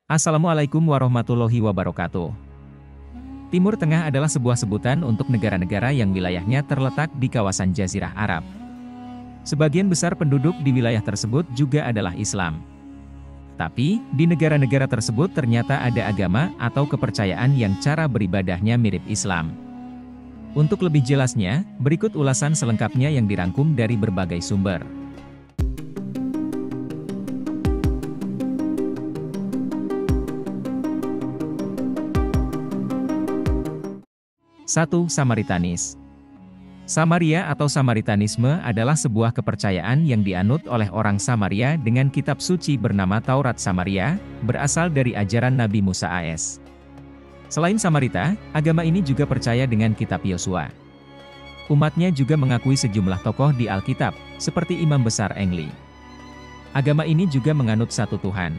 Assalamualaikum warahmatullahi wabarakatuh. Timur Tengah adalah sebuah sebutan untuk negara-negara yang wilayahnya terletak di kawasan Jazirah Arab. Sebagian besar penduduk di wilayah tersebut juga adalah Islam. Tapi, di negara-negara tersebut ternyata ada agama atau kepercayaan yang cara beribadahnya mirip Islam. Untuk lebih jelasnya, berikut ulasan selengkapnya yang dirangkum dari berbagai sumber. 1. Samaritanis. Samaria atau Samaritanisme adalah sebuah kepercayaan yang dianut oleh orang Samaria dengan kitab suci bernama Taurat Samaria, berasal dari ajaran Nabi Musa AS. Selain Samarita, agama ini juga percaya dengan kitab Yosua. Umatnya juga mengakui sejumlah tokoh di Alkitab, seperti Imam Besar Engli. Agama ini juga menganut satu Tuhan,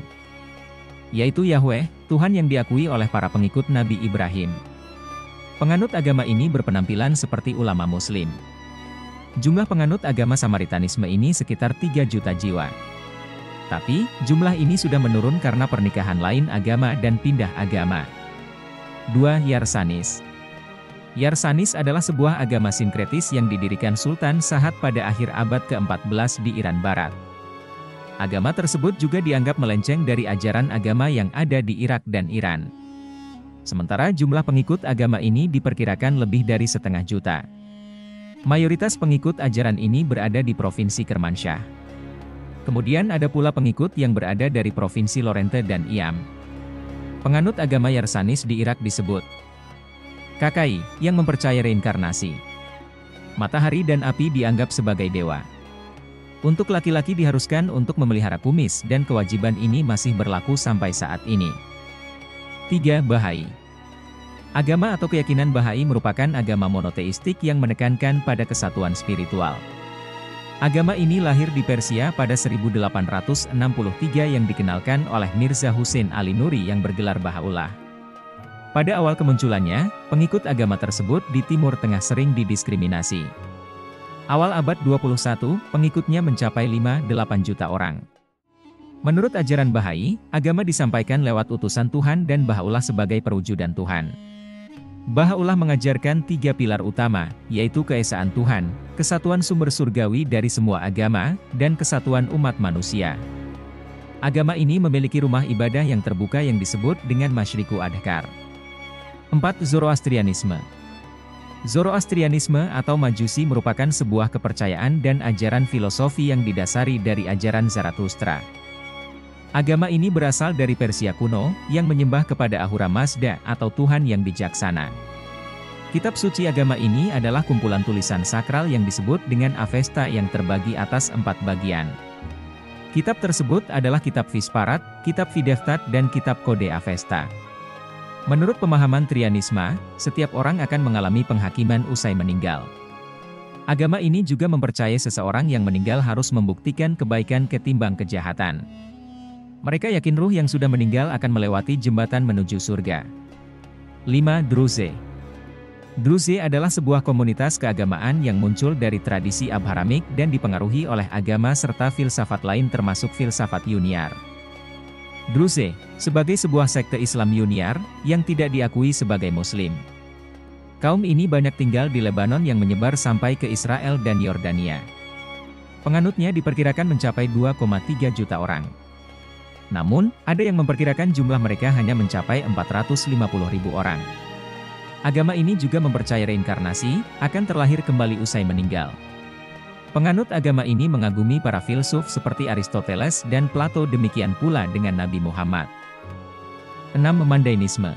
yaitu Yahweh, Tuhan yang diakui oleh para pengikut Nabi Ibrahim. Penganut agama ini berpenampilan seperti ulama muslim. Jumlah penganut agama Samaritanisme ini sekitar 3 juta jiwa. Tapi, jumlah ini sudah menurun karena pernikahan lain agama dan pindah agama. 2. Yarsanis. Yarsanis adalah sebuah agama sinkretis yang didirikan Sultan Sahad pada akhir abad ke-14 di Iran Barat. Agama tersebut juga dianggap melenceng dari ajaran agama yang ada di Irak dan Iran. Sementara jumlah pengikut agama ini diperkirakan lebih dari 1,5 juta. Mayoritas pengikut ajaran ini berada di Provinsi Kermansyah. Kemudian ada pula pengikut yang berada dari Provinsi Lorente dan Iam. Penganut agama Yarsanis di Irak disebut Kakai, yang mempercayai reinkarnasi. Matahari dan api dianggap sebagai dewa. Untuk laki-laki diharuskan untuk memelihara kumis dan kewajiban ini masih berlaku sampai saat ini. 3. Bahai. Agama atau keyakinan Bahai merupakan agama monoteistik yang menekankan pada kesatuan spiritual. Agama ini lahir di Persia pada 1863 yang dikenalkan oleh Mirza Hussein Ali Nuri yang bergelar Baha'u'llah. Pada awal kemunculannya, pengikut agama tersebut di Timur Tengah sering didiskriminasi. Awal abad 21, pengikutnya mencapai 5-8 juta orang. Menurut ajaran Bahai, agama disampaikan lewat utusan Tuhan dan Baha'u'llah sebagai perwujudan Tuhan. Baha'u'llah mengajarkan 3 pilar utama, yaitu keesaan Tuhan, kesatuan sumber surgawi dari semua agama, dan kesatuan umat manusia. Agama ini memiliki rumah ibadah yang terbuka yang disebut dengan Masyriku Adhkar. 4. Zoroastrianisme. Zoroastrianisme atau Majusi merupakan sebuah kepercayaan dan ajaran filosofi yang didasari dari ajaran Zarathustra. Agama ini berasal dari Persia kuno, yang menyembah kepada Ahura Mazda atau Tuhan yang bijaksana. Kitab suci agama ini adalah kumpulan tulisan sakral yang disebut dengan Avesta yang terbagi atas 4 bagian. Kitab tersebut adalah Kitab Visparat, Kitab Videftat dan Kitab Kode Avesta. Menurut pemahaman Trianisma, setiap orang akan mengalami penghakiman usai meninggal. Agama ini juga mempercayai seseorang yang meninggal harus membuktikan kebaikan ketimbang kejahatan. Mereka yakin ruh yang sudah meninggal akan melewati jembatan menuju surga. 5. Druze. Druze adalah sebuah komunitas keagamaan yang muncul dari tradisi Abharamik dan dipengaruhi oleh agama serta filsafat lain termasuk filsafat Yuniar. Druze, sebagai sebuah sekte Islam Yuniar, yang tidak diakui sebagai Muslim. Kaum ini banyak tinggal di Lebanon yang menyebar sampai ke Israel dan Yordania. Penganutnya diperkirakan mencapai 2,3 juta orang. Namun, ada yang memperkirakan jumlah mereka hanya mencapai 450.000 orang. Agama ini juga mempercayai reinkarnasi, akan terlahir kembali usai meninggal. Penganut agama ini mengagumi para filsuf seperti Aristoteles dan Plato, demikian pula dengan Nabi Muhammad. 6. Mandainisme.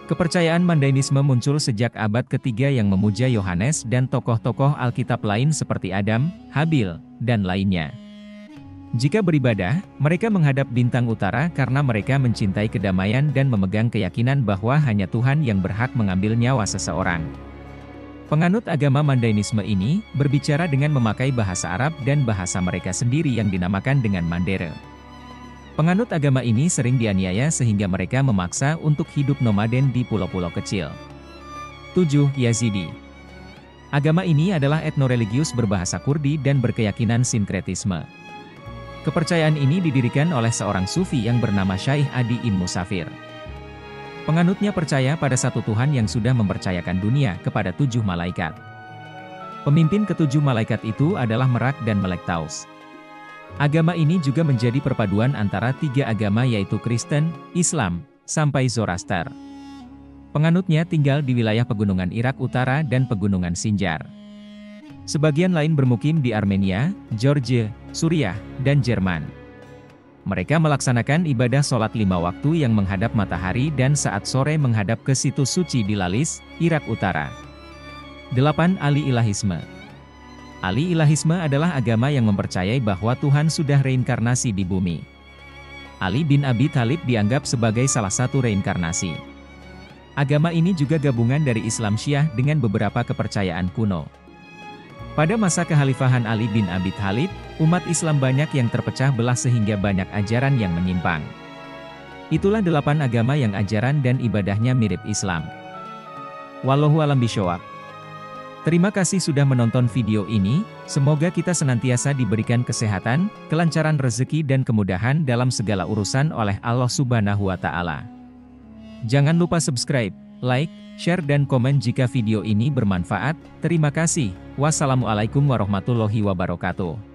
Kepercayaan Mandainisme muncul sejak abad ketiga yang memuja Yohanes dan tokoh-tokoh Alkitab lain seperti Adam, Habil, dan lainnya. Jika beribadah, mereka menghadap bintang utara karena mereka mencintai kedamaian dan memegang keyakinan bahwa hanya Tuhan yang berhak mengambil nyawa seseorang. Penganut agama Mandainisme ini berbicara dengan memakai bahasa Arab dan bahasa mereka sendiri yang dinamakan dengan Mandere. Penganut agama ini sering dianiaya sehingga mereka memaksa untuk hidup nomaden di pulau-pulau kecil. 7. Yazidi. Agama ini adalah etnoreligius berbahasa Kurdi dan berkeyakinan sinkretisme. Kepercayaan ini didirikan oleh seorang sufi yang bernama Syaikh Adi Ibn Musafir. Penganutnya percaya pada satu Tuhan yang sudah mempercayakan dunia kepada 7 malaikat. Pemimpin ketujuh malaikat itu adalah Merak dan Melek Taus. Agama ini juga menjadi perpaduan antara 3 agama yaitu Kristen, Islam, sampai Zoroaster. Penganutnya tinggal di wilayah pegunungan Irak Utara dan pegunungan Sinjar. Sebagian lain bermukim di Armenia, Georgia, Suriah, dan Jerman. Mereka melaksanakan ibadah sholat 5 waktu yang menghadap matahari dan saat sore menghadap ke situs suci di Lalis, Irak Utara. 8. Ali-ilahisme. Ali-ilahisme adalah agama yang mempercayai bahwa Tuhan sudah reinkarnasi di bumi. Ali bin Abi Thalib dianggap sebagai salah satu reinkarnasi. Agama ini juga gabungan dari Islam Syiah dengan beberapa kepercayaan kuno. Pada masa kekhalifahan Ali bin Abi Thalib, umat Islam banyak yang terpecah belah sehingga banyak ajaran yang menyimpang. Itulah 8 agama yang ajaran dan ibadahnya mirip Islam. Wallahu a'lam bishawab. Terima kasih sudah menonton video ini, semoga kita senantiasa diberikan kesehatan, kelancaran rezeki dan kemudahan dalam segala urusan oleh Allah Subhanahu wa Ta'ala. Jangan lupa subscribe, like, share dan komen jika video ini bermanfaat. Terima kasih. Wassalamualaikum warahmatullahi wabarakatuh.